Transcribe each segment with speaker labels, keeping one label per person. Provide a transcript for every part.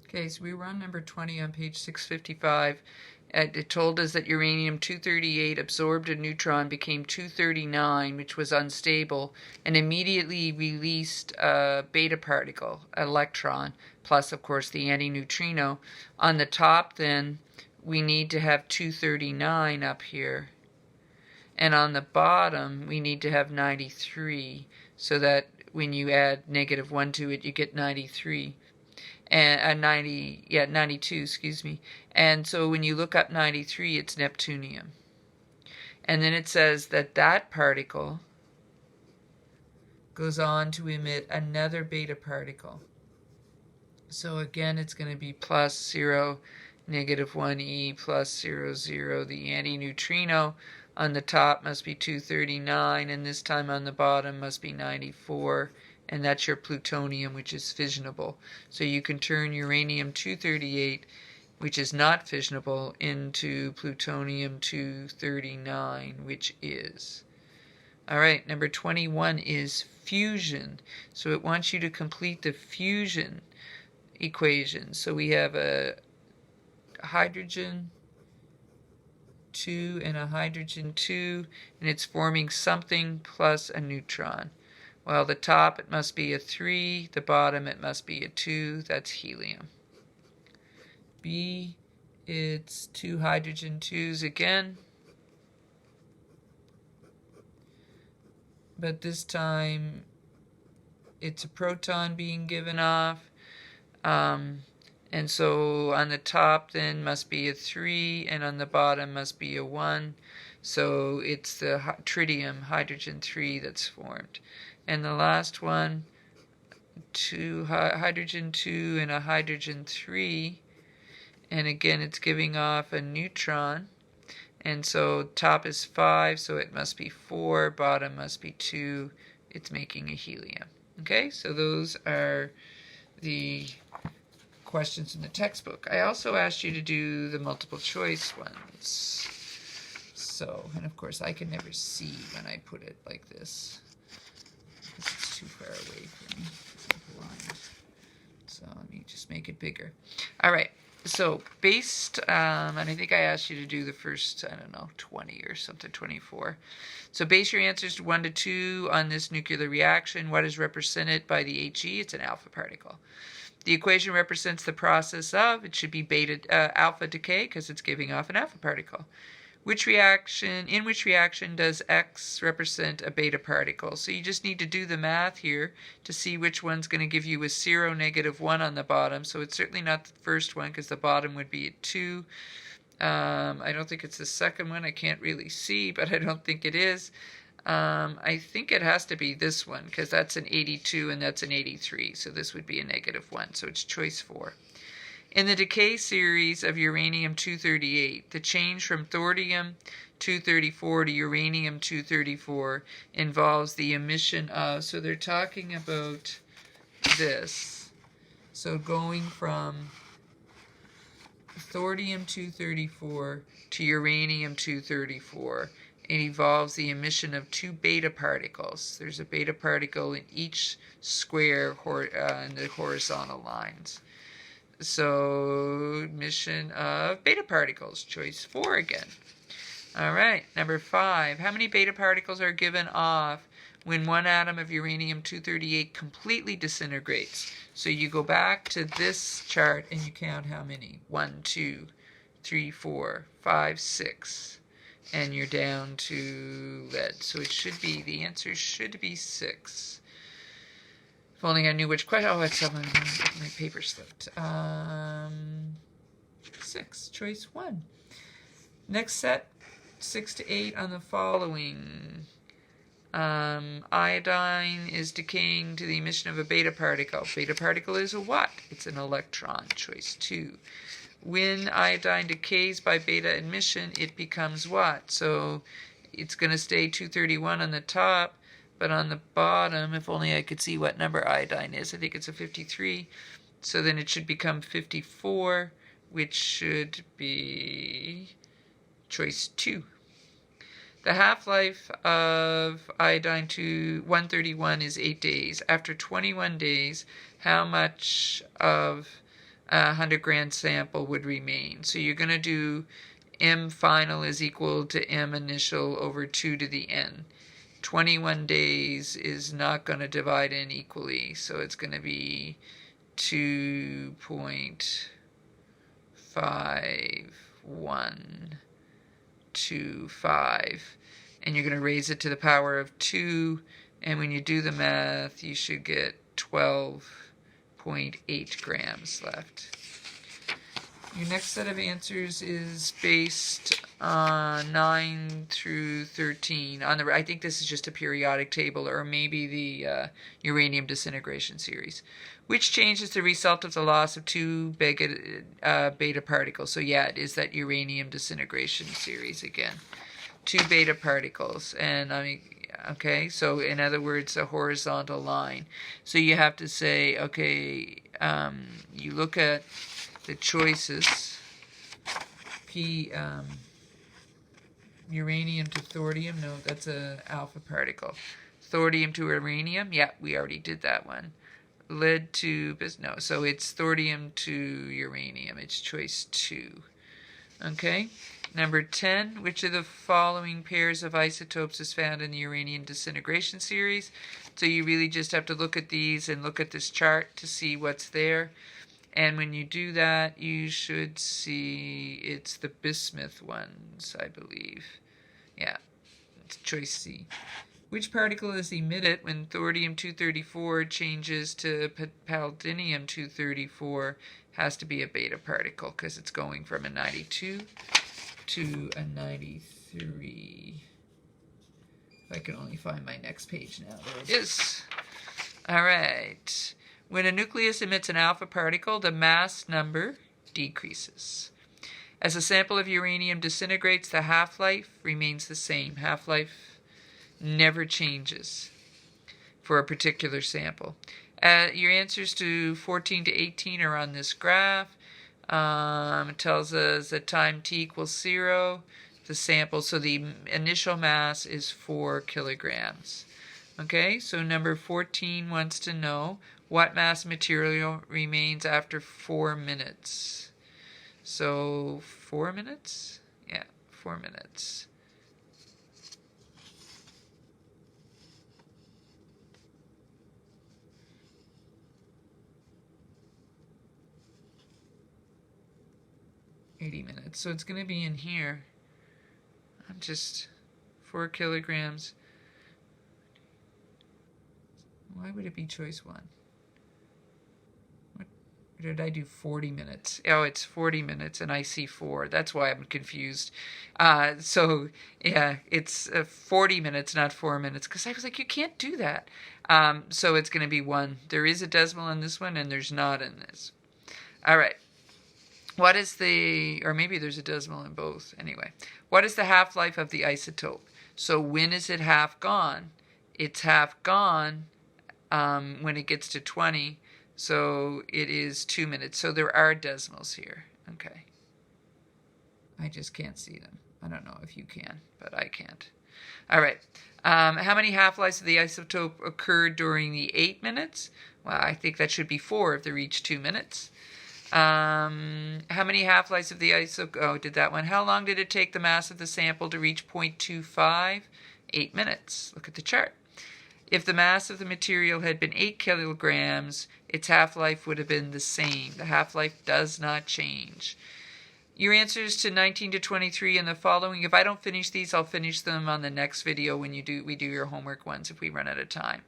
Speaker 1: Okay, so we were on number 20 on page 655. It told us that uranium-238 absorbed a neutron, became 239, which was unstable, and immediately released a beta particle, an electron, plus, of course, the antineutrino. On the top, then, we need to have 239 up here. And on the bottom, we need to have 93, so that when you add -1 to it, you get 93. And 92, excuse me. And so when you look up 93, it's neptunium. And then it says that that particle goes on to emit another beta particle. So again, it's going to be +0, -1e, +0, 0. The antineutrino on the top must be 239, and this time on the bottom must be 94. And that's your plutonium, which is fissionable. So you can turn uranium-238, which is not fissionable, into plutonium-239, which is. All right, number 21 is fusion. So it wants you to complete the fusion equation. So we have a hydrogen 2 and a hydrogen 2, and it's forming something plus a neutron. Well, the top, it must be a 3. The bottom, it must be a 2. That's helium. B, it's 2 hydrogen 2s again. But this time, it's a proton being given off. And so on the top, then, must be a 3, and on the bottom must be a 1. So it's the tritium, hydrogen 3, that's formed. And the last one, 2 hydrogen 2 and a hydrogen 3. And again, it's giving off a neutron. And so top is 5, so it must be 4. Bottom must be 2. It's making a helium. Okay, so those are the questions in the textbook. I also asked you to do the multiple choice ones. So, and of course, I can never see when I put it like this. It's too far away from me because I'm blind. So let me just make it bigger. All right. So based, and I think I asked you to do the first, 20 or something, 24. So base your answers to 1 to 2 on this nuclear reaction. What is represented by the He? It's an alpha particle. The equation represents the process of, it should be alpha decay because it's giving off an alpha particle. In which reaction does X represent a beta particle? So you just need to do the math here to see which one's going to give you a 0, -1 on the bottom. So it's certainly not the first one because the bottom would be a 2. I don't think it's the second one. I can't really see, but I don't think it is. I think it has to be this one because that's an 82 and that's an 83. So this would be a -1. So it's choice 4. In the decay series of uranium-238, the change from thorium-234 to uranium-234 involves the emission of, so they're talking about this. So going from thorium-234 to uranium-234, it involves the emission of 2 beta particles. There's a beta particle in each square in the horizontal lines. So, emission of beta particles, choice 4 again. All right, number 5. How many beta particles are given off when one atom of uranium-238 completely disintegrates? So you go back to this chart and you count how many. 1, 2, 3, 4, 5, 6. And you're down to lead. So it should be, the answer should be 6. If only I knew which question. Oh, it's on my paper slipped. 6, choice 1. Next set, 6 to 8 on the following. Iodine is decaying to the emission of a beta particle. Beta particle is a what? It's an electron, choice 2. When iodine decays by beta emission, it becomes what? So it's going to stay 231 on the top. But on the bottom, if only I could see what number iodine is, I think it's a 53. So then it should become 54, which should be choice 2. The half-life of iodine-131 is 8 days. After 21 days, how much of a 100-gram sample would remain. So you're going to do M final is equal to M initial over 2 to the n. 21 days is not going to divide in equally, so it's going to be 2.5125, and you're going to raise it to the power of 2, and when you do the math, you should get 12.8 grams left. Your next set of answers is based on 9 through 13. I think this is just a periodic table, or maybe the uranium disintegration series. Which change is the result of the loss of 2 beta particles? So yeah, it is that uranium disintegration series again. 2 beta particles, and okay, so in other words, a horizontal line. So you have to say, okay, you look at the choices, uranium to thorium, no, that's a alpha particle. Thorium to uranium, yeah, we already did that one. Lead to, no, so it's thorium to uranium, it's choice 2. Okay, number 10, which of the following pairs of isotopes is found in the uranium disintegration series? So you really just have to look at these and look at this chart to see what's there. And when you do that, you should see it's the bismuth ones, I believe. Yeah, it's choice C. Which particle is emitted when thorium-234 changes to palladium-234? Has to be a beta particle because it's going from a 92 to a 93. If I can only find my next page now. There it is. All right. When a nucleus emits an alpha particle, the mass number decreases. As a sample of uranium disintegrates, the half-life remains the same. Half-life never changes for a particular sample. Your answers to 14 to 18 are on this graph. It tells us that time t equals 0. The sample, so the initial mass is 4 kilograms. Okay, so number 14 wants to know what mass material remains after 4 minutes. So 4 minutes? Yeah, 4 minutes. $80. So it's going to be in here. I'm just 4 kilograms. Why would it be choice 1? What did I do? 40 minutes. Oh, it's 40 minutes, and I see 4. That's why I'm confused. So yeah, it's 40 minutes, not 4 minutes, because I was like, you can't do that. So it's going to be 1. There is a decimal in this one, and there's not in this. All right. What is the, or maybe there's a decimal in both. Anyway, what is the half-life of the isotope? So when is it half gone? It's half gone when it gets to 20. So it is 2 minutes. So there are decimals here. Okay. I just can't see them. I don't know if you can, but I can't. All right. How many half-lives of the isotope occurred during the 8 minutes? Well, I think that should be 4 if they're each 2 minutes. How many half-lives of the isotope? Oh, did that one. How long did it take the mass of the sample to reach 0.25? 8 minutes. Look at the chart. If the mass of the material had been 8 kilograms, its half-life would have been the same. The half-life does not change. Your answers to 19 to 23 and the following, if I don't finish these, I'll finish them on the next video when we do your homework ones if we run out of time.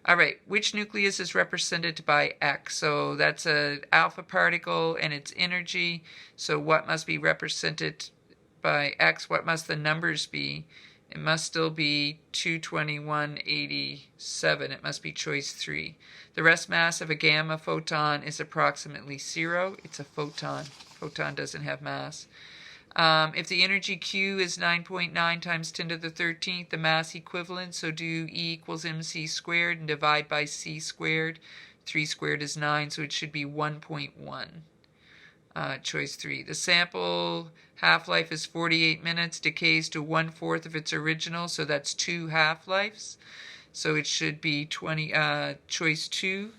Speaker 1: All right, which nucleus is represented by X? So that's an alpha particle and its energy. So what must be represented by X? What must the numbers be? It must still be 22187. It must be choice 3. The rest mass of a gamma photon is approximately 0. It's a photon. Photon doesn't have mass. If the energy Q is 9.9 times 10 to the 13th, the mass equivalent, so do E equals mc squared and divide by c squared. 3 squared is 9, so it should be 1.1. Choice 3. The sample half-life is 48 minutes, decays to 1/4 of its original, so that's 2 half-lives. So it should be choice 2.